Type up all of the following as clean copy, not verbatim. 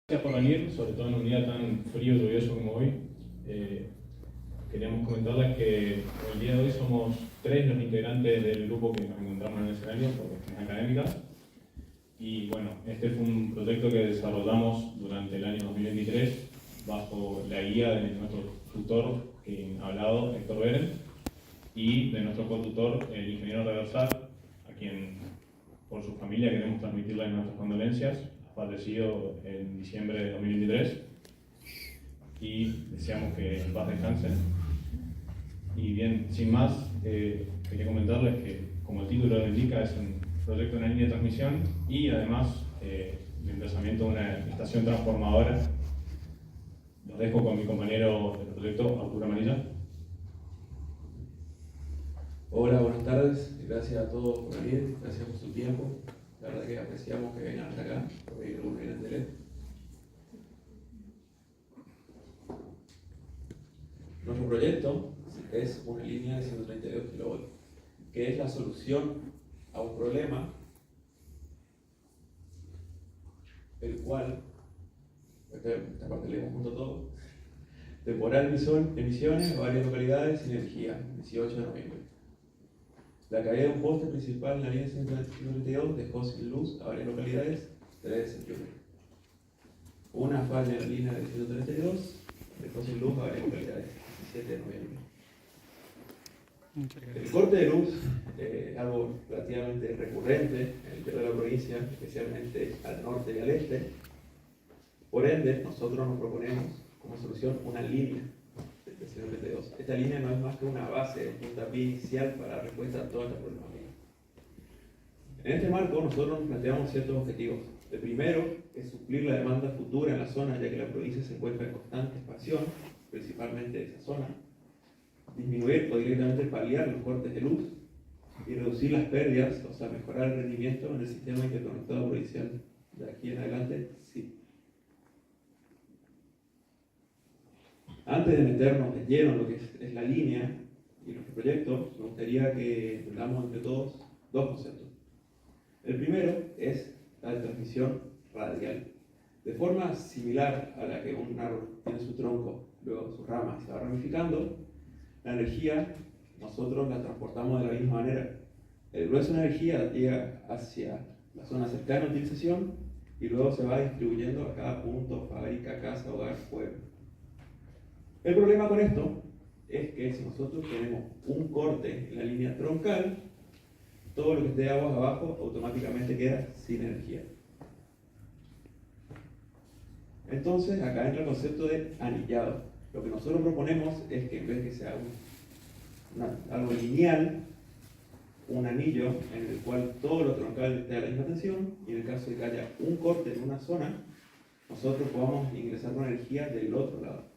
Gracias por venir, sobre todo en un día tan frío y lluvioso como hoy. Queríamos comentarles que el día de hoy somos 3 los integrantes del grupo que nos encontramos en el escenario por cuestiones académicas. Y bueno, este fue un proyecto que desarrollamos durante el año 2023 bajo la guía de nuestro tutor, que ha hablado, Héctor Beren, y de nuestro cotutor, el ingeniero Reversar, a quien por su familia queremos transmitirle nuestras condolencias. Ha fallecido en diciembre de 2023 y deseamos que en paz descanse. Y bien, sin más, quería comentarles que, como el título lo indica, es un proyecto en una línea de transmisión y además el emplazamiento de una estación transformadora. Los dejo con mi compañero del proyecto, Arturo Amarilla. Hola, buenas tardes. Gracias a todos por venir, gracias por su tiempo. La verdad que apreciamos que vengan hasta acá, porque hay algunos vienen de LED. Nuestro proyecto es una línea de 132 kV, que es la solución a un problema, el cual, esta parte leemos junto todo, temporal emisiones a varias localidades sin energía, 18 de noviembre. La caída de un poste principal en la línea 132 dejó sin luz a varias localidades, 3 de septiembre. Una falla en la línea de 132 dejó sin luz a varias localidades, 17 de noviembre. El corte de luz es algo relativamente recurrente en el interior de la provincia, especialmente al norte y al este. Por ende, nosotros nos proponemos como solución una línea de 132. Esta línea no es más que una base, un tapiz inicial para dar respuesta a toda esta problemática. En este marco, nosotros nos planteamos ciertos objetivos. El primero es suplir la demanda futura en la zona, ya que la provincia se encuentra en constante expansión, principalmente esa zona. Disminuir o directamente paliar los cortes de luz y reducir las pérdidas, o sea, mejorar el rendimiento en el sistema interconectado provincial. De aquí en adelante, sí. Antes de meternos de lleno en lo que es la línea y nuestro proyecto, me gustaría que entendamos entre todos dos conceptos. El primero es la transmisión radial. De forma similar a la que un árbol tiene su tronco, luego sus ramas y se va ramificando, la energía nosotros la transportamos de la misma manera. El grueso de energía llega hacia la zona cercana a utilización y luego se va distribuyendo a cada punto, fábrica, casa, hogar, pueblo. El problema con esto es que si nosotros tenemos un corte en la línea troncal, todo lo que esté aguas abajo automáticamente queda sin energía. Entonces acá entra el concepto de anillado. Lo que nosotros proponemos es que en vez de que sea algo lineal, un anillo en el cual todo lo troncal esté a la misma tensión, y en el caso de que haya un corte en una zona, nosotros podamos ingresar con energía del otro lado.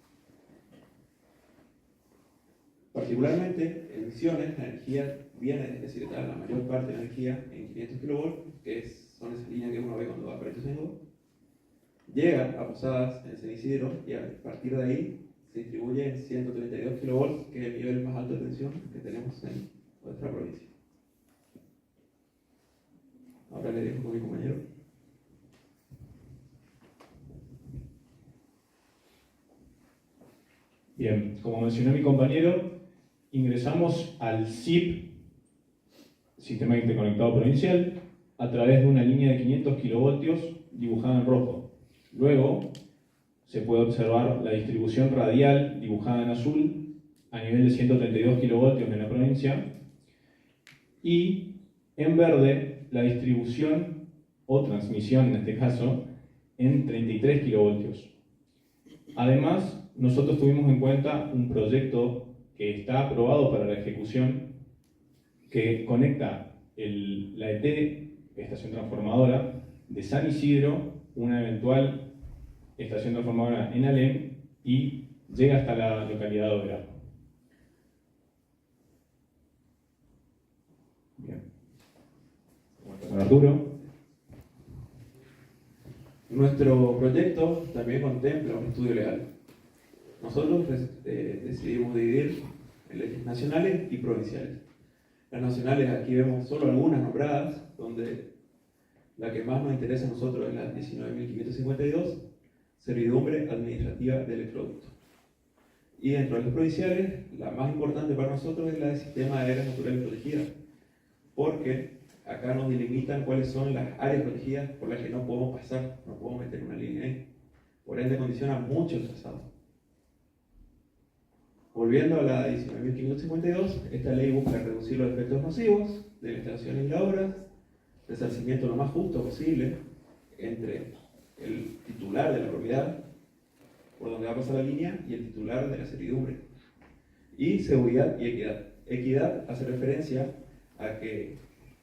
Particularmente en Misiones, la energía viene, es decir, está la mayor parte de la energía en 500 kV, que son esas líneas que uno ve cuando va para Ituzaingó, llega a Posadas en San Isidro y a partir de ahí se distribuye en 132 kV, que es el nivel más alto de tensión que tenemos en nuestra provincia. Ahora le dejo con mi compañero. Bien, como mencionó mi compañero, ingresamos al SIP, Sistema Interconectado Provincial, a través de una línea de 500 kilovoltios dibujada en rojo. Luego se puede observar la distribución radial dibujada en azul a nivel de 132 kilovoltios en la provincia y en verde la distribución o transmisión en este caso en 33 kilovoltios. Además, nosotros tuvimos en cuenta un proyecto que está aprobado para la ejecución que conecta la ET, estación transformadora, de San Isidro, una eventual estación transformadora en Alem, y llega hasta la localidad de Oberá. Bien. Con Arturo. Nuestro proyecto también contempla un estudio legal. Nosotros decidimos dividir en leyes nacionales y provinciales. Las nacionales, aquí vemos solo algunas nombradas, donde la que más nos interesa a nosotros es la 19.552, servidumbre administrativa del producto. Y dentro de las provinciales, la más importante para nosotros es la del sistema de áreas naturales protegidas, porque acá nos delimitan cuáles son las áreas protegidas por las que no podemos pasar, no podemos meter una línea ahí. Por ende, condiciona mucho el trazado. Volviendo a la 19.552, esta ley busca reducir los efectos nocivos de las instalaciones y las obras, resarcimiento lo más justo posible entre el titular de la propiedad, por donde va a pasar la línea, y el titular de la servidumbre. Y seguridad y equidad. Equidad hace referencia a que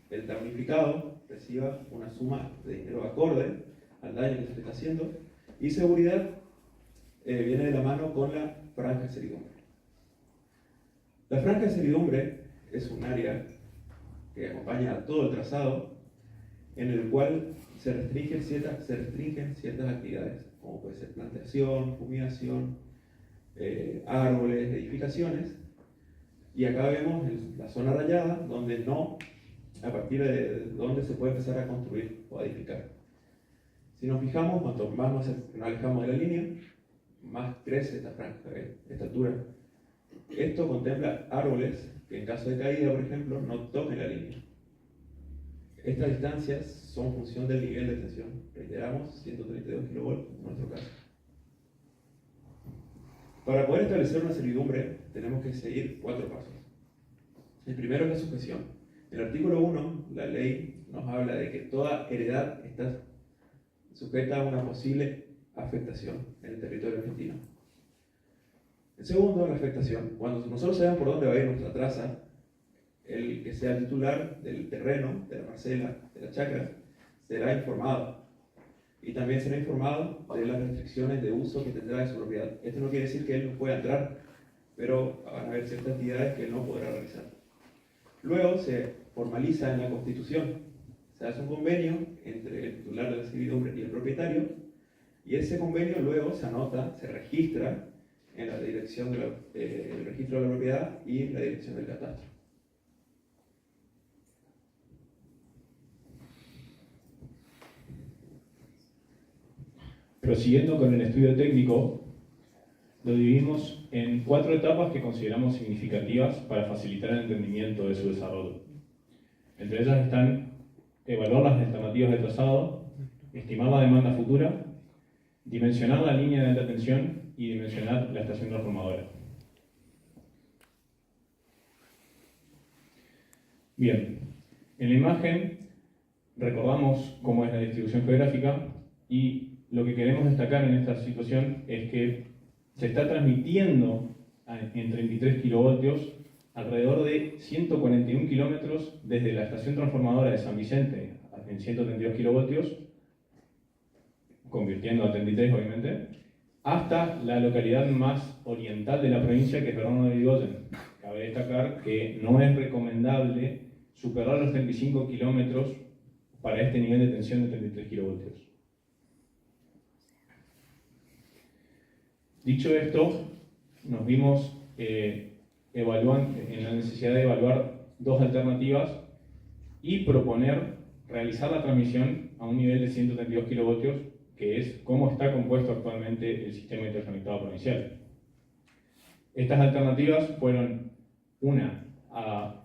el damnificado reciba una suma de dinero acorde al daño que se le está haciendo, y seguridad viene de la mano con la franja de servidumbre. La franja de servidumbre es un área que acompaña a todo el trazado, en el cual se restringen ciertas actividades, como puede ser plantación, fumigación, árboles, edificaciones, y acá vemos la zona rayada, donde no, a partir de donde se puede empezar a construir o a edificar. Si nos fijamos, cuanto más nos alejamos de la línea, más crece esta franja, esta altura. Esto contempla árboles que en caso de caída, por ejemplo, no toquen la línea. Estas distancias son función del nivel de tensión. Reiteramos, 132 kV en nuestro caso. Para poder establecer una servidumbre, tenemos que seguir 4 pasos. El primero es la sujeción. En el artículo 1, la ley nos habla de que toda heredad está sujeta a una posible afectación en el territorio argentino. El segundo, la afectación. Cuando nosotros sabemos por dónde va a ir nuestra traza, el que sea titular del terreno, de la parcela, de la chacra, será informado. Y también será informado de las restricciones de uso que tendrá de su propiedad. Esto no quiere decir que él no pueda entrar, pero van a haber ciertas actividades que él no podrá realizar. Luego se formaliza en la Constitución. Se hace un convenio entre el titular de la servidumbre y el propietario, y ese convenio luego se anota, se registra en la dirección del registro de la propiedad y en la dirección del catastro. Prosiguiendo con el estudio técnico, lo dividimos en 4 etapas que consideramos significativas para facilitar el entendimiento de su desarrollo. Entre ellas están evaluar las alternativas de trazado, estimar la demanda futura, dimensionar la línea de alta tensión y dimensionar la estación transformadora. Bien, en la imagen recordamos cómo es la distribución geográfica, y lo que queremos destacar en esta situación es que se está transmitiendo en 33 kilovoltios alrededor de 141 kilómetros desde la estación transformadora de San Vicente en 132 kilovoltios, convirtiendo a 33 obviamente, hasta la localidad más oriental de la provincia, que es Bernardo de Irigoyen. Cabe destacar que no es recomendable superar los 35 kilómetros para este nivel de tensión de 33 kilovoltios. Dicho esto, nos vimos en la necesidad de evaluar 2 alternativas y proponer realizar la transmisión a un nivel de 132 kilovoltios, que es cómo está compuesto actualmente el sistema interconectado provincial. Estas alternativas fueron una,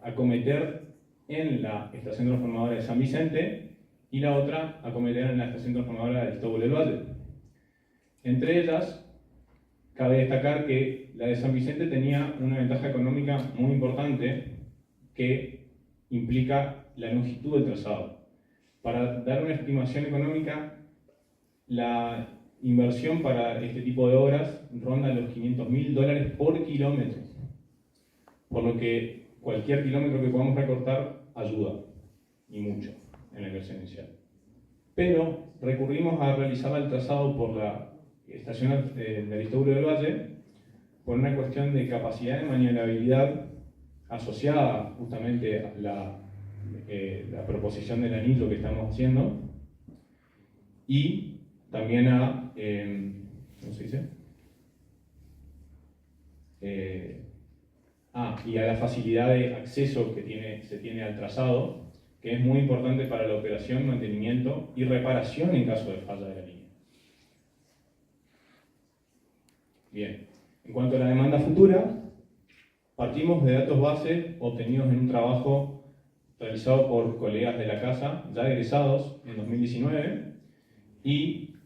acometer en la estación transformadora de San Vicente, y la otra, acometer en la estación transformadora de Aristóbulo del Valle. Entre ellas, cabe destacar que la de San Vicente tenía una ventaja económica muy importante que implica la longitud del trazado. Para dar una estimación económica, la inversión para este tipo de obras ronda los $500.000 por kilómetro, por lo que cualquier kilómetro que podamos recortar ayuda, y mucho, en la inversión inicial. Pero recurrimos a realizar el trazado por la estación de Aristóbulo del Valle por una cuestión de capacidad de maniobrabilidad asociada justamente a la proposición del anillo que estamos haciendo, y también a, ¿cómo se dice? Y a la facilidad de acceso que se tiene al trazado, que es muy importante para la operación, mantenimiento y reparación en caso de falla de la línea. Bien, en cuanto a la demanda futura, partimos de datos base obtenidos en un trabajo realizado por colegas de la casa, ya egresados en 2019, y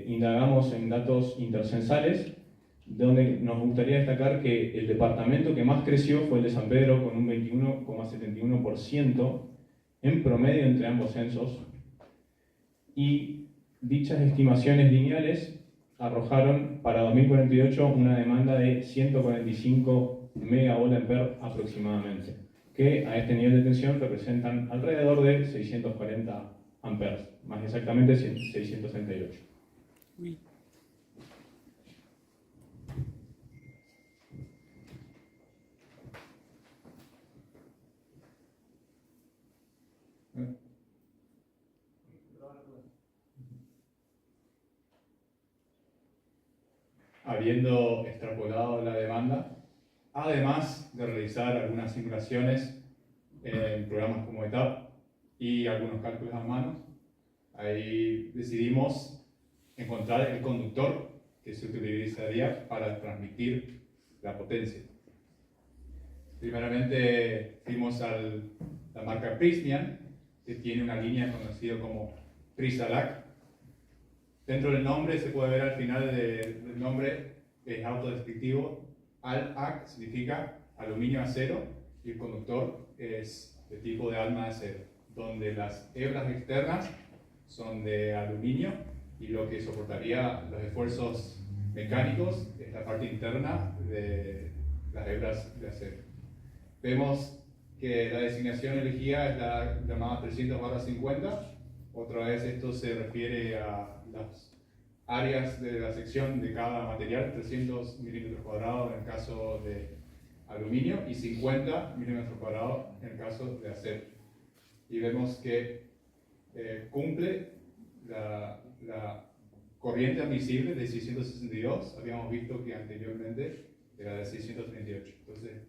indagamos en datos intercensales, donde nos gustaría destacar que el departamento que más creció fue el de San Pedro, con un 21,71% en promedio entre ambos censos, y dichas estimaciones lineales arrojaron para 2048 una demanda de 145 MVA aproximadamente, que a este nivel de tensión representan alrededor de 640 amperes, más exactamente 638. Oui. Habiendo extrapolado la demanda, además de realizar algunas simulaciones en programas como ETAP y algunos cálculos a mano, ahí decidimos encontrar el conductor que se utilizaría para transmitir la potencia. Primeramente fuimos a la marca Prysmian, que tiene una línea conocida como Prisalac. Dentro del nombre se puede ver al final del nombre, que es autodescriptivo. Al-Ac significa aluminio acero y el conductor es de tipo de alma de acero, donde las hebras externas son de aluminio y lo que soportaría los esfuerzos mecánicos es la parte interna de las hebras de acero. Vemos que la designación elegida es la llamada 300/50. Otra vez esto se refiere a las áreas de la sección de cada material, 300 milímetros cuadrados en el caso de aluminio y 50 milímetros cuadrados en el caso de acero. Y vemos que cumple la corriente admisible de 662, habíamos visto que anteriormente era de 638, entonces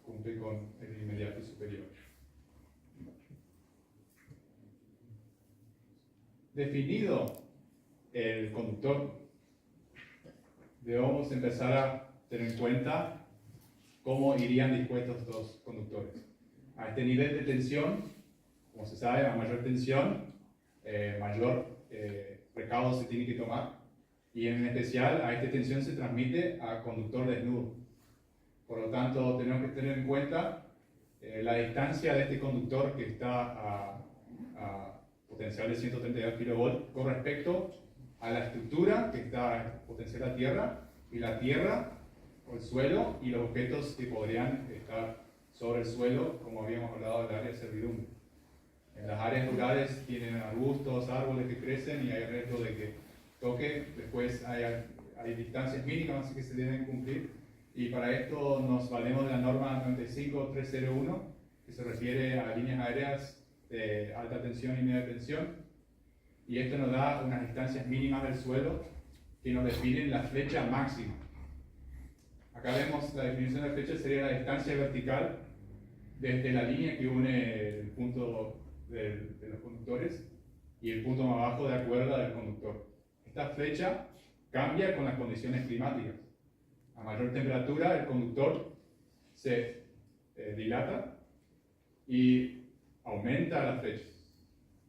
cumple con el inmediato superior. Definido el conductor, debemos empezar a tener en cuenta cómo irían dispuestos estos conductores. A este nivel de tensión, como se sabe, a mayor tensión, mayor recaudo se tiene que tomar, y en especial a esta tensión se transmite a conductor desnudo. Por lo tanto, tenemos que tener en cuenta la distancia de este conductor que está a potencial de 132 kV con respecto a la estructura que está a potencial a tierra, y la tierra o el suelo y los objetos que podrían estar sobre el suelo, como habíamos hablado del área de servidumbre. En las áreas rurales tienen arbustos, árboles que crecen y hay riesgo de que toque. Después hay distancias mínimas que se deben cumplir, y para esto nos valemos de la norma 95301, que se refiere a líneas aéreas de alta tensión y media tensión, y esto nos da unas distancias mínimas del suelo que nos definen la flecha máxima. Acá vemos la definición de flecha sería la distancia vertical desde la línea que une el punto de los conductores y el punto más bajo de la cuerda del conductor. Esta flecha cambia con las condiciones climáticas. A mayor temperatura el conductor se dilata y aumenta la flecha.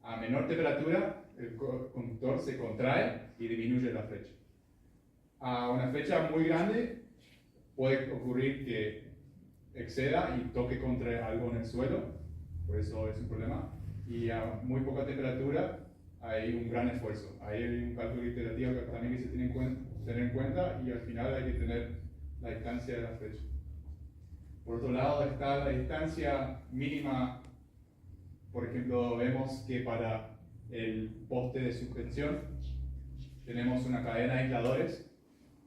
A menor temperatura el conductor se contrae y disminuye la flecha. A una flecha muy grande puede ocurrir que exceda y toque contra algo en el suelo, por eso es un problema. Y a muy poca temperatura hay un gran esfuerzo. Ahí hay un cálculo iterativo que también se tiene tener en cuenta, y al final hay que tener la distancia de la flecha. Por otro lado está la distancia mínima. Por ejemplo, vemos que para el poste de suspensión tenemos una cadena de aisladores,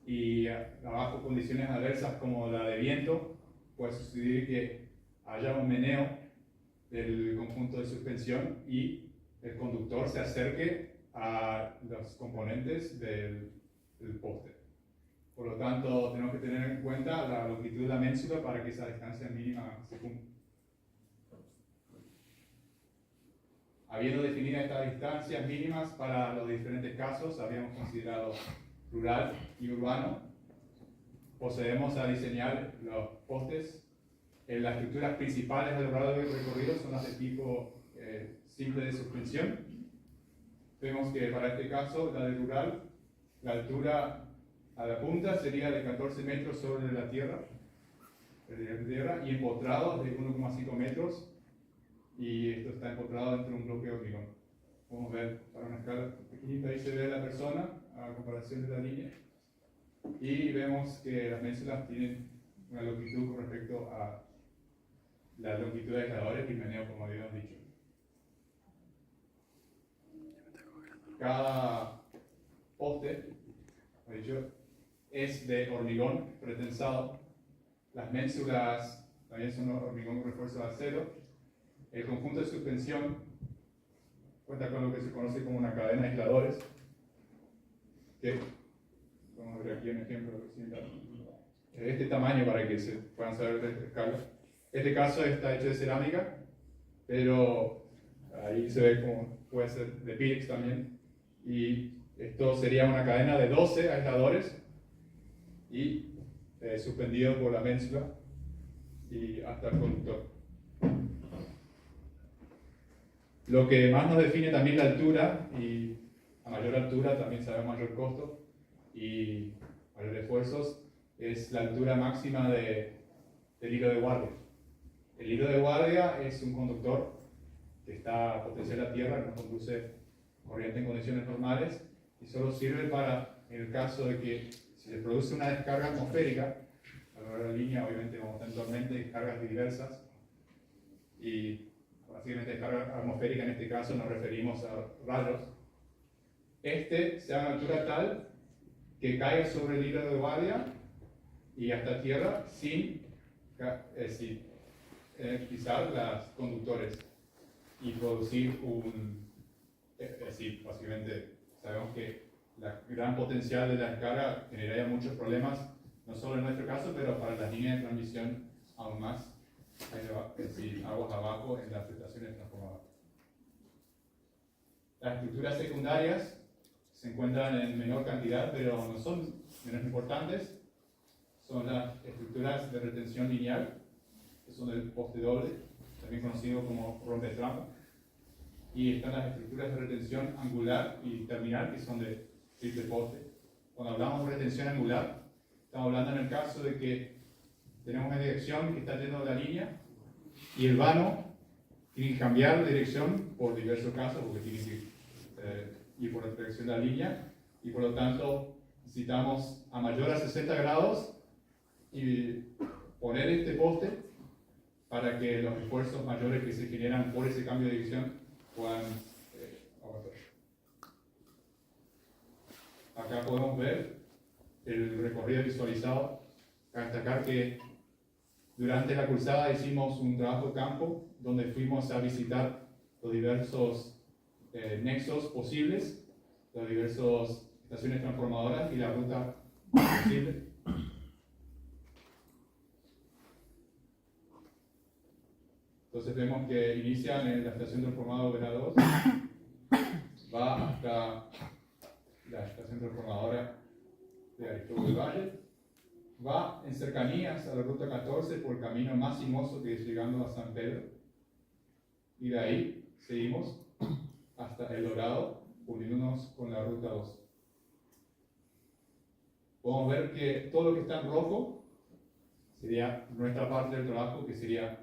y abajo condiciones adversas como la de viento puede suceder que haya un meneo del conjunto de suspensión y el conductor se acerque a los componentes del poste. Por lo tanto, tenemos que tener en cuenta la longitud de la ménsula para que esa distancia mínima se cumpla. Habiendo definido estas distancias mínimas para los diferentes casos, habíamos considerado rural y urbano. procedemos a diseñar los postes. Las estructuras principales a lo largo del recorrido son las de tipo simple de suspensión. Vemos que para este caso, la de rural, la altura a la punta sería de 14 metros sobre la tierra, y empotrados de 1,5 metros, y esto está empotrado dentro de un bloque de hormigón. Podemos ver para una escala pequeñita, ahí se ve la persona a comparación de la línea, y vemos que las ménsulas tienen una longitud con respecto a la longitud de aisladores y meneo, como habíamos dicho. Cada poste, como he dicho, es de hormigón pretensado. Las ménsulas también son hormigón con refuerzo de acero. El conjunto de suspensión cuenta con lo que se conoce como una cadena de aisladores, que vamos a ver aquí un ejemplo de este tamaño para que se puedan saber de escala. Este caso está hecho de cerámica, pero ahí se ve como puede ser de Pyrex también. Y esto sería una cadena de 12 aisladores y suspendido por la ménsula y hasta el conductor. Lo que más nos define también la altura, y a mayor altura también sabemos mayor costo y mayor esfuerzos, es la altura máxima del hilo de guardia. El hilo de guardia es un conductor que está potencial a tierra, que no conduce corriente en condiciones normales y solo sirve para, en el caso de que si se produce una descarga atmosférica, a lo largo de la línea obviamente vamos a tener tormentas y descargas diversas, y básicamente descarga atmosférica en este caso nos referimos a rayos. Este se da a una altura tal que caiga sobre el hilo de guardia y hasta tierra sin pisar los conductores y producir básicamente sabemos que la gran potencial de la descarga generaría muchos problemas, no solo en nuestro caso, pero para las líneas de transmisión aún más, aguas abajo en las estaciones transformadoras. Las estructuras secundarias se encuentran en menor cantidad, pero no son menos importantes. Son las estructuras de retención lineal, que son del poste doble, también conocido como rompetrampa. Y están las estructuras de retención angular y terminal, que son de triple poste. Cuando hablamos de retención angular, estamos hablando en el caso de que tenemos una dirección que está yendo de la línea y el vano tiene que cambiar de dirección por diversos casos, porque tiene que ir por la dirección de la línea, y por lo tanto necesitamos a mayor a 60 grados y poner este poste para que los esfuerzos mayores que se generan por ese cambio de dirección puedan aguantar. Acá podemos ver el recorrido visualizado. Para destacar que durante la cursada hicimos un trabajo de campo donde fuimos a visitar los diversos nexos posibles, las diversas estaciones transformadoras y la ruta posible. Entonces vemos que inician en la estación transformadora Vera 2, va hasta la estación transformadora de Aristóbulo del Valle, va en cercanías a la ruta 14 por el camino más sinuoso que es llegando a San Pedro, y de ahí seguimos hasta El Dorado, uniéndonos con la ruta 2. Podemos ver que todo lo que está en rojo sería nuestra parte del trabajo, que sería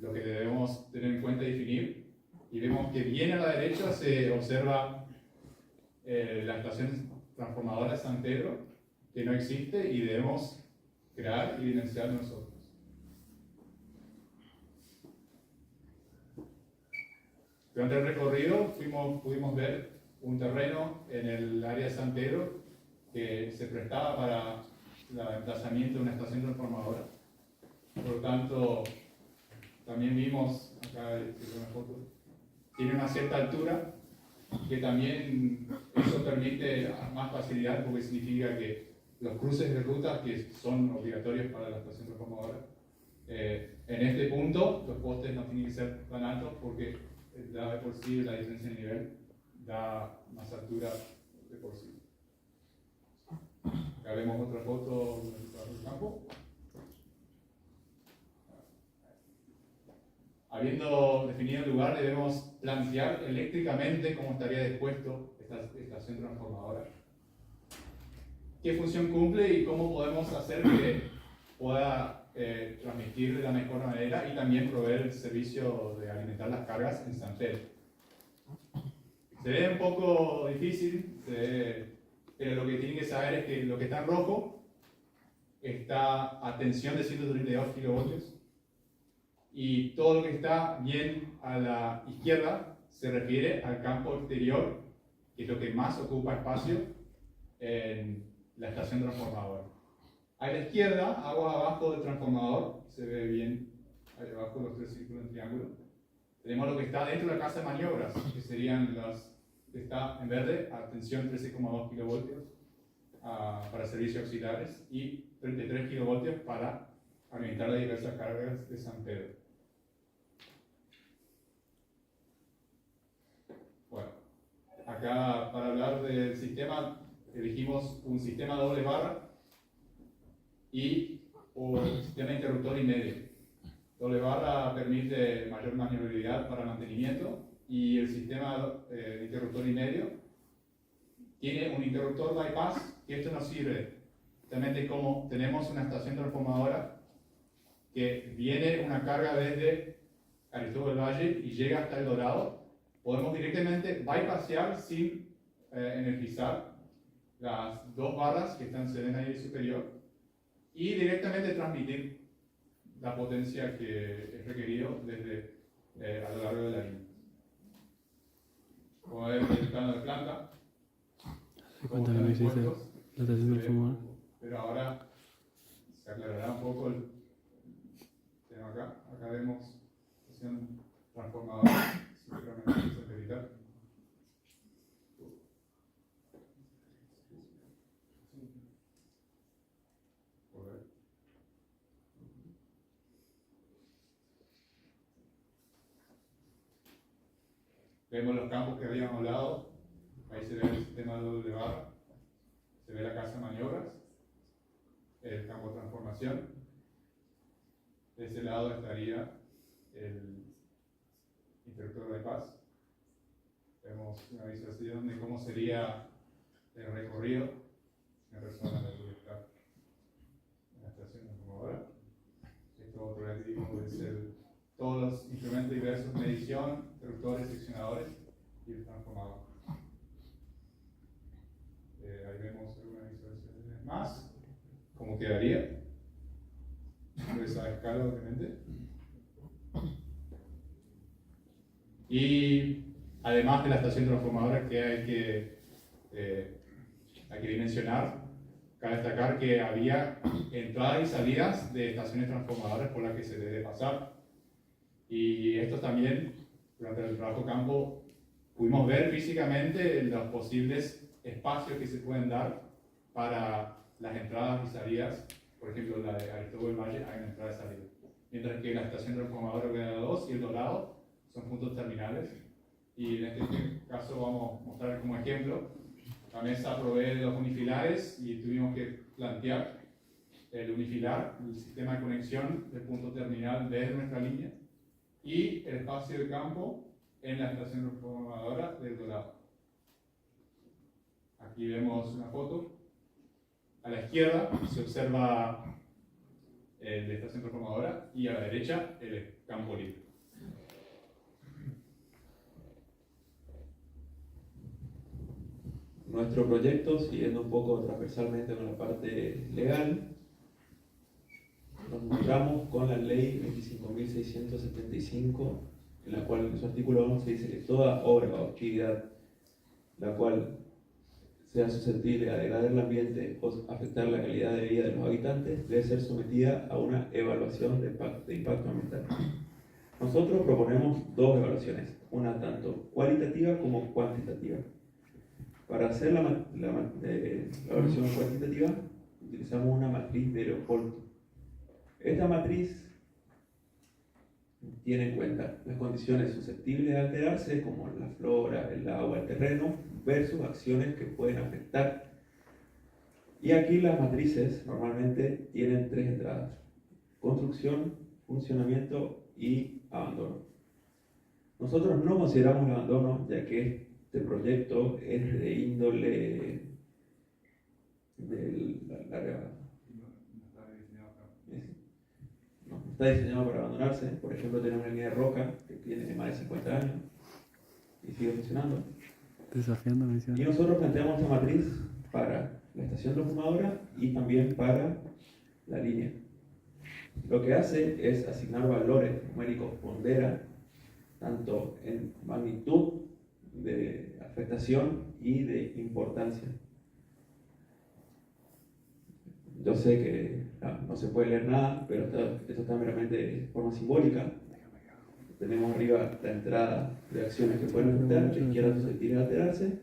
lo que debemos tener en cuenta y definir, y vemos que bien a la derecha se observa la estación transformadora de San Pedro, que no existe y debemos crear y dimensionar nosotros. Durante el recorrido pudimos ver un terreno en el área de San Pedro que se prestaba para el emplazamiento de una estación transformadora. Por lo tanto, también vimos, acá una foto, tiene una cierta altura, que también eso permite más facilidad porque significa que los cruces de rutas que son obligatorios para la estación transformadora, en este punto los postes no tienen que ser tan altos porque da de por sí la diferencia de nivel da más altura de por sí. Acá vemos otra foto del campo. Habiendo definido el lugar, debemos plantear eléctricamente cómo estaría dispuesto esta estación transformadora. ¿Qué función cumple y cómo podemos hacer que pueda transmitir de la mejor manera y también proveer el servicio de alimentar las cargas en San Pedro? Se ve un poco difícil, pero lo que tienen que saber es que lo que está en rojo está a tensión de 132 kilovoltios y todo lo que está bien a la izquierda se refiere al campo exterior, que es lo que más ocupa espacio en la estación transformadora. A la izquierda, aguas abajo del transformador, se ve bien ahí abajo los tres círculos en triángulo. Tenemos lo que está dentro de la casa de maniobras, que serían las que está en verde a tensión 13,2 kilovoltios para servicios auxiliares y 33 kilovoltios para alimentar las diversas cargas de San Pedro. Bueno, acá para hablar del sistema elegimos un sistema doble barra y un sistema interruptor y medio. Doble barra permite mayor maniobrabilidad para mantenimiento y el sistema de interruptor y medio tiene un interruptor bypass, que esto nos sirve realmente como tenemos una estación transformadora que viene una carga desde Aristóbal Valle y llega hasta El Dorado. Podemos directamente bypassear sin energizar las dos barras que se ven ahí superior y directamente transmitir la potencia que es requerido desde a lo largo de la línea. Como ven, el plano de planta, cómo están dispuestos, pero ahora se aclarará un poco el tema acá. Acá vemos estación transformadora. Vemos los campos que habíamos hablado, ahí se ve el sistema de doble barra, se ve la casa de maniobras, el campo de transformación, de ese lado estaría el interruptor de paz. Vemos una visualización de cómo sería el recorrido en persona de estar en la estación transformadora. Esto otro es todos los instrumentos diversos de medición, interruptores, seccionadores y el transformador. Ahí vemos algunas visualizaciones más, cómo quedaría. Esa escala, obviamente. Y además de la estación transformadora que hay que dimensionar, cabe destacar que había entradas y salidas de estaciones transformadoras por las que se debe pasar. Y esto también, durante el trabajo campo, pudimos ver físicamente los posibles espacios que se pueden dar para las entradas y salidas. Por ejemplo, la de Aristóbal Valle hay una entrada y salida. Mientras que la estación transformadora Greda 2 y El Dorado son puntos terminales. Y en este caso vamos a mostrar como ejemplo. La mesa provee los unifilares y tuvimos que plantear el unifilar, el sistema de conexión del punto terminal desde nuestra línea y el espacio de campo en la estación transformadora del Dorado. Aquí vemos una foto. A la izquierda se observa la estación transformadora y a la derecha el campo libre. Nuestro proyecto, siguiendo un poco transversalmente con la parte legal, nos encontramos con la ley 25.675, en la cual en su artículo 11 dice que toda obra o actividad la cual sea susceptible de degradar el ambiente o afectar la calidad de vida de los habitantes debe ser sometida a una evaluación de impacto ambiental. Nosotros proponemos dos evaluaciones, una tanto cualitativa como cuantitativa. Para hacer la evaluación cuantitativa utilizamos una matriz de Leopoldo. Esta matriz tiene en cuenta las condiciones susceptibles de alterarse, como la flora, el agua, el terreno, versus acciones que pueden afectar Y aquí las matrices normalmente tienen 3 entradas: construcción, funcionamiento y abandono. Nosotros no consideramos el abandono, ya que este proyecto es de índole de larga. No está diseñado para abandonarse. Por ejemplo, tenemos una línea de roca que tiene más de 50 años y sigue funcionando. Desafiando misión. Y nosotros planteamos esta matriz para la estación transformadora y también para la línea. Lo que hace es asignar valores numéricos, pondera, tanto en magnitud de afectación y de importancia. Yo sé que no se puede leer nada, pero esto está meramente de forma simbólica. Tenemos arriba la entrada de acciones que pueden afectar, a la izquierda susceptibles de alterarse,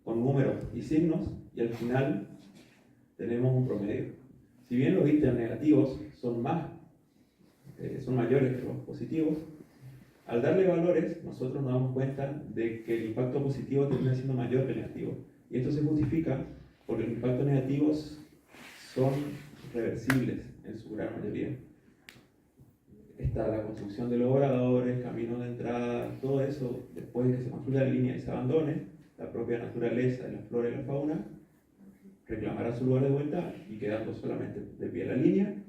con números y signos, y al final tenemos un promedio. Si bien los ítems negativos son mayores que los positivos, al darle valores, nosotros nos damos cuenta de que el impacto positivo termina siendo mayor que el negativo. Y esto se justifica porque los impactos negativos son reversibles en su gran mayoría. Está la construcción de los obradores, caminos de entrada, todo eso, después de que se construya la línea y se abandone, la propia naturaleza, la flora y la fauna reclamará su lugar de vuelta y quedando solamente de pie la línea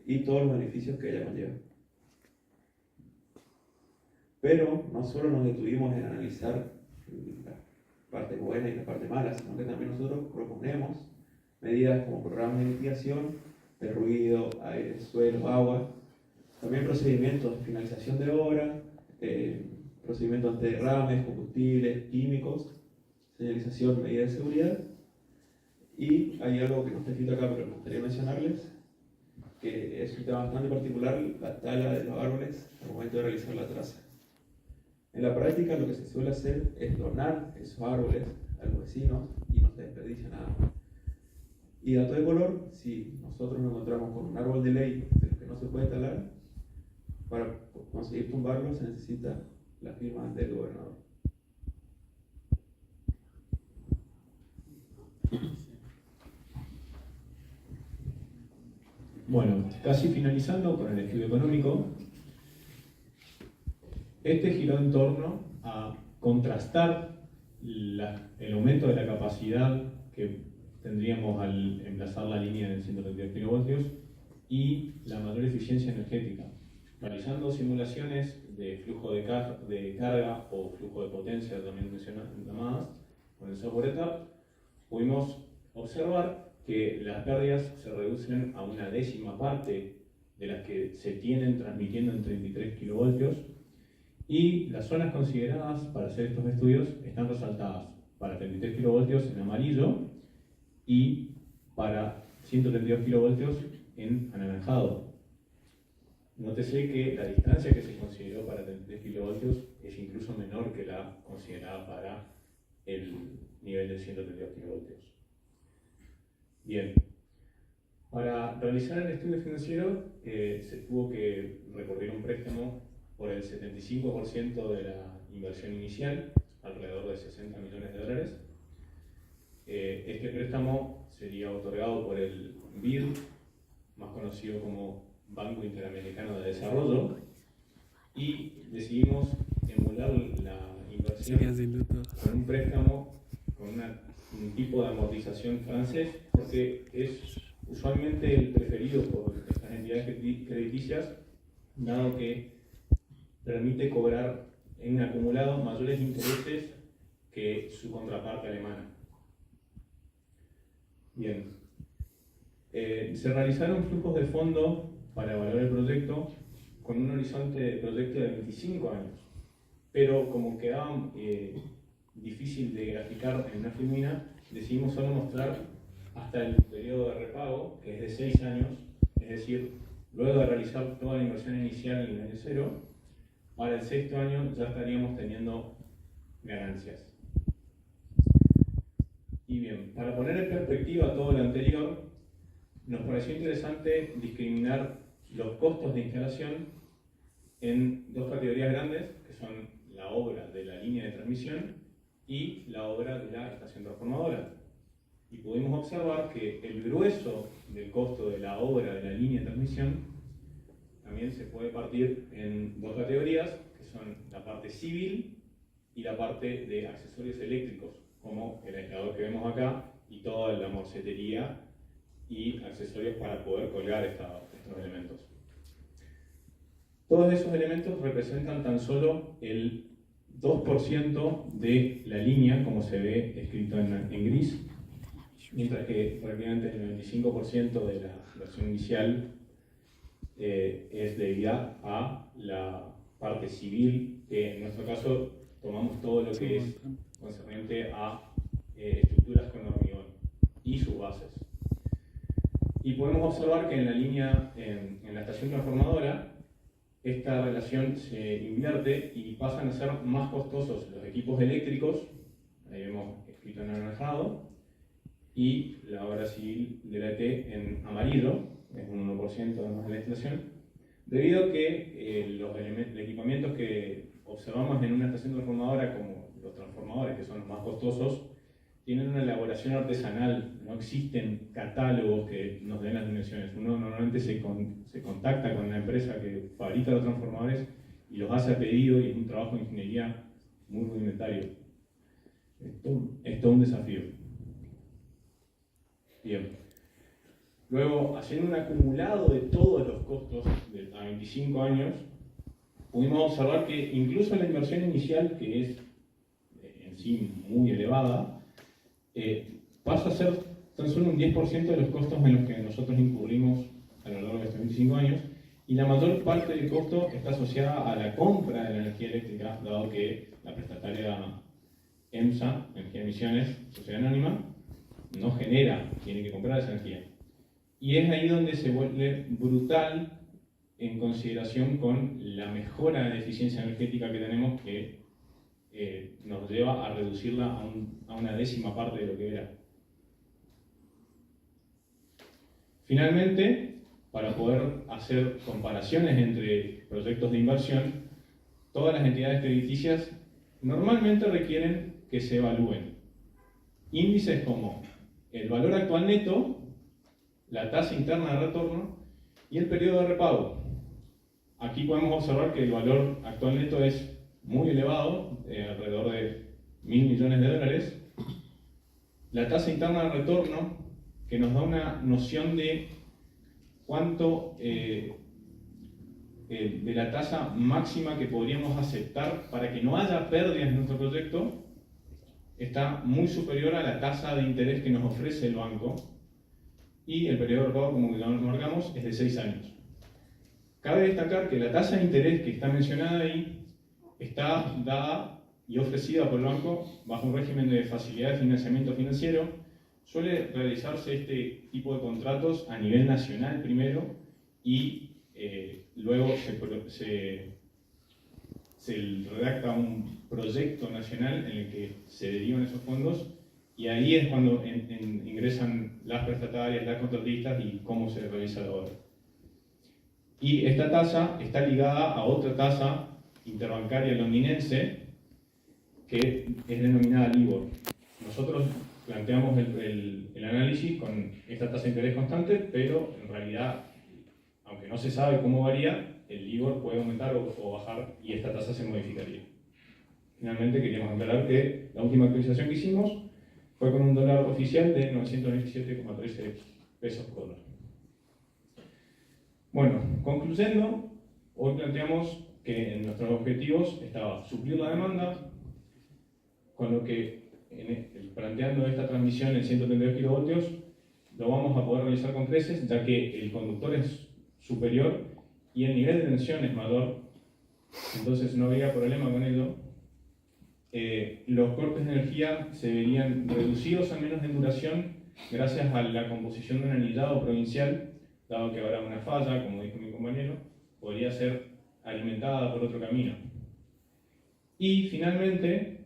y todos los beneficios que ella conlleva. Pero no solo nos detuvimos en analizar la parte buena y la parte mala, sino que también nosotros proponemos medidas como programas de mitigación de ruido, aire, suelo, agua, también procedimientos de finalización de obra, procedimientos ante derrames, combustibles, químicos, señalización, medidas de seguridad. Y hay algo que no está escrito acá, pero me gustaría mencionarles, que es un tema bastante particular, la tala de los árboles al momento de realizar la traza. En la práctica lo que se suele hacer es donar esos árboles a los vecinos y no se desperdicia nada. Y dato de color, si nosotros nos encontramos con un árbol de ley de los que no se puede talar, para conseguir tumbarlo se necesita la firma del gobernador. Bueno, casi finalizando con el estudio económico, este giró en torno a contrastar el aumento de la capacidad que tendríamos al emplazar la línea de 132 kilovoltios y la mayor eficiencia energética. Realizando simulaciones de flujo de carga o flujo de potencia, también llamadas, con el software ETAP, pudimos observar que las pérdidas se reducen a una décima parte de las que se tienen transmitiendo en 33 kilovoltios y las zonas consideradas para hacer estos estudios están resaltadas para 33 kilovoltios en amarillo y para 132 kilovoltios en anaranjado. Nótese que la distancia que se consideró para 33 kilovoltios es incluso menor que la considerada para el nivel de 132 kilovoltios. Bien, para realizar el estudio financiero se tuvo que recurrir a un préstamo por el 75% de la inversión inicial, alrededor de 60 millones de dólares. Este préstamo sería otorgado por el BID, más conocido como Banco Interamericano de Desarrollo, y decidimos emular la inversión con un préstamo con un tipo de amortización francés, porque es usualmente el preferido por estas entidades crediticias, dado que permite cobrar en un acumulado mayores intereses que su contraparte alemana. Bien, se realizaron flujos de fondo para evaluar el proyecto con un horizonte de proyecto de 25 años, pero como quedaba difícil de graficar en una filmina, decidimos solo mostrar hasta el periodo de repago, que es de 6 años, es decir, luego de realizar toda la inversión inicial en el año 0, para el 6º año ya estaríamos teniendo ganancias. Y bien, para poner en perspectiva todo lo anterior, nos pareció interesante discriminar los costos de instalación en dos categorías grandes, que son la obra de la línea de transmisión y la obra de la estación transformadora. y pudimos observar que el grueso del costo de la obra de la línea de transmisión también se puede partir en dos categorías, que son la parte civil y la parte de accesorios eléctricos, como el aislador que vemos acá y toda la morcetería y accesorios para poder colgar estos elementos. Todos esos elementos representan tan solo el 2% de la línea, como se ve escrito en gris, mientras que prácticamente el 95% de la versión inicial es debida a la parte civil, que en nuestro caso tomamos todo lo que es concerniente a estructuras con hormigón y sus bases. Y podemos observar que en la línea, en la estación transformadora, esta relación se invierte y pasan a ser más costosos los equipos eléctricos, ahí vemos escrito en anaranjado, y la obra civil de la ET en amarillo, es un 1% además de la instalación, debido a que los equipamientos que observamos en una estación transformadora, como los transformadores, que son los más costosos, tienen una elaboración artesanal, no existen catálogos que nos den las dimensiones. Uno normalmente se contacta con la empresa que fabrica los transformadores y los hace a pedido, y es un trabajo de ingeniería muy rudimentario. Es todo un desafío. Bien. Luego, haciendo un acumulado de todos los costos a 25 años, pudimos observar que incluso la inversión inicial, que es en sí muy elevada, pasa a ser tan solo un 10% de los costos en los que nosotros incurrimos a lo largo de estos 25 años, y la mayor parte del costo está asociada a la compra de la energía eléctrica, dado que la prestataria EMSA, Energía de Emisiones, Sociedad Anónima, no genera, tiene que comprar esa energía. Y es ahí donde se vuelve brutal en consideración con la mejora de eficiencia energética que tenemos, que nos lleva a reducirla a una décima parte de lo que era. Finalmente, para poder hacer comparaciones entre proyectos de inversión, todas las entidades crediticias normalmente requieren que se evalúen índices como el valor actual neto, la tasa interna de retorno y el periodo de repago. Aquí podemos observar que el valor actual neto es muy elevado, alrededor de $1.000 millones. La tasa interna de retorno, que nos da una noción de cuánto de la tasa máxima que podríamos aceptar para que no haya pérdidas en nuestro proyecto, está muy superior a la tasa de interés que nos ofrece el banco, y el periodo de repago, como ya lo marcamos, es de 6 años. Cabe destacar que la tasa de interés que está mencionada ahí está dada y ofrecida por el banco bajo un régimen de facilidad de financiamiento financiero. Suele realizarse este tipo de contratos a nivel nacional primero, y luego se redacta un proyecto nacional en el que se derivan esos fondos, y ahí es cuando ingresan las prestatarias, las contratistas y cómo se realiza la obra. Y esta tasa está ligada a otra tasa interbancaria londinense que es denominada LIBOR. Nosotros planteamos el análisis con esta tasa de interés constante, pero en realidad, aunque no se sabe cómo varía, el LIBOR puede aumentar o bajar y esta tasa se modificaría. Finalmente queríamos aclarar que la última actualización que hicimos fue con un dólar oficial de 927,13 pesos por dólar. Bueno, concluyendo, hoy planteamos que en nuestros objetivos estaba suplir la demanda, con lo que planteando esta transmisión en 132 kilovoltios lo vamos a poder realizar con creces, ya que el conductor es superior y el nivel de tensión es mayor, entonces no había problema con ello. Los cortes de energía se verían reducidos a menos en duración gracias a la composición de un anillado provincial, dado que ahora una falla, como dijo mi compañero, podría ser alimentada por otro camino. Y finalmente,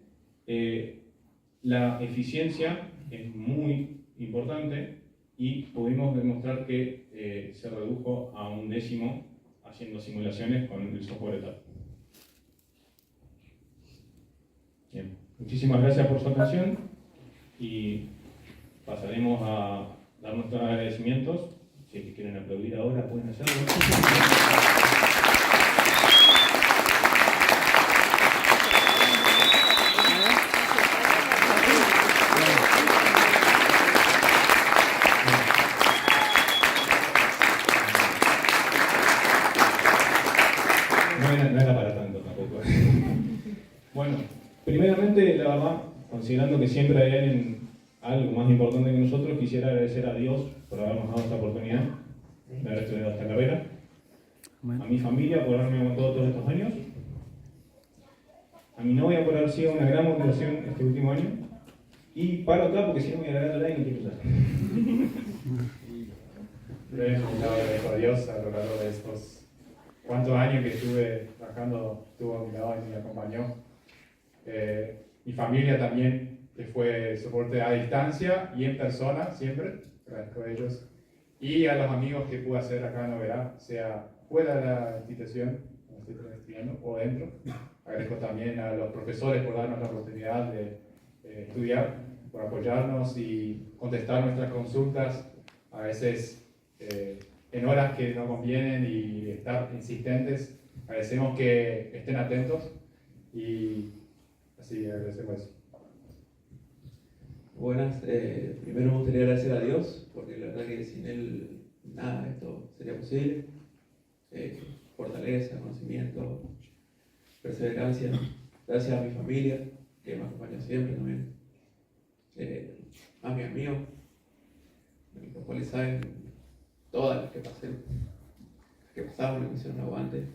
la eficiencia es muy importante y pudimos demostrar que se redujo a un décimo haciendo simulaciones con el software ETAP. Bien. Muchísimas gracias por su atención y pasaremos a dar nuestros agradecimientos. Si es que quieren aplaudir ahora, pueden hacerlo. No era para tanto tampoco. Bueno, primeramente, la verdad, considerando que siempre hay alguien algo más importante que nosotros, quisiera agradecer a Dios por habernos dado esta oportunidad de haber estudiado esta carrera, a mi familia por haberme aguantado todos estos años, a mi novia por haber sido una gran motivación este último año, y paro acá porque si no me voy a agarrar la y no quiero usar. Yo agradezco a Dios a lo largo de estos cuantos años que estuve trabajando, estuvo a mi lado y me acompañó. Mi familia también, que fue soporte a distancia y en persona siempre, agradezco a ellos. Y a los amigos que pude hacer acá en Oberá, sea fuera de la institución, como estoy estudiando, o dentro. Agradezco también a los profesores por darnos la oportunidad de estudiar, por apoyarnos y contestar nuestras consultas, a veces en horas que no convienen y estar insistentes. Agradecemos que estén atentos y así agradecemos eso. Buenas, primero me gustaría agradecer a Dios, porque la verdad que sin Él nada de esto sería posible. Fortaleza, conocimiento, perseverancia. Gracias a mi familia, que me acompaña siempre también. A mis amigos, los cuales saben todas las que pasé, las que pasaron, las que hicieron aguante.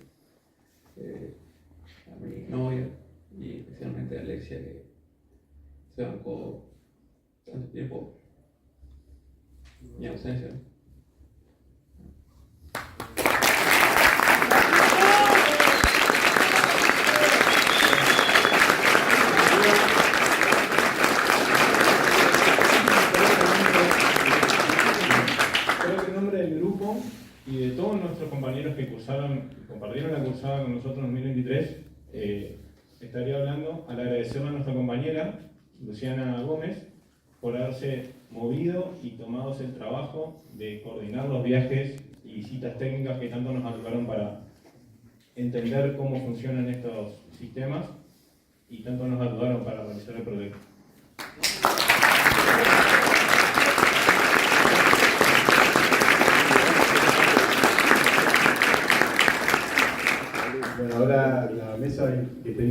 A mi novia y especialmente a Alexia, que se bancó tanto tiempo mi ausencia. Creo que en nombre del grupo y de todos nuestros compañeros que compartieron la cursada con nosotros en 2023, estaría hablando al agradecerle a nuestra compañera Luciana Gómez por haberse movido y tomado el trabajo de coordinar los viajes y visitas técnicas que tanto nos ayudaron para entender cómo funcionan estos sistemas y tanto nos ayudaron para realizar el proyecto. Bueno, ahora la mesa que tenía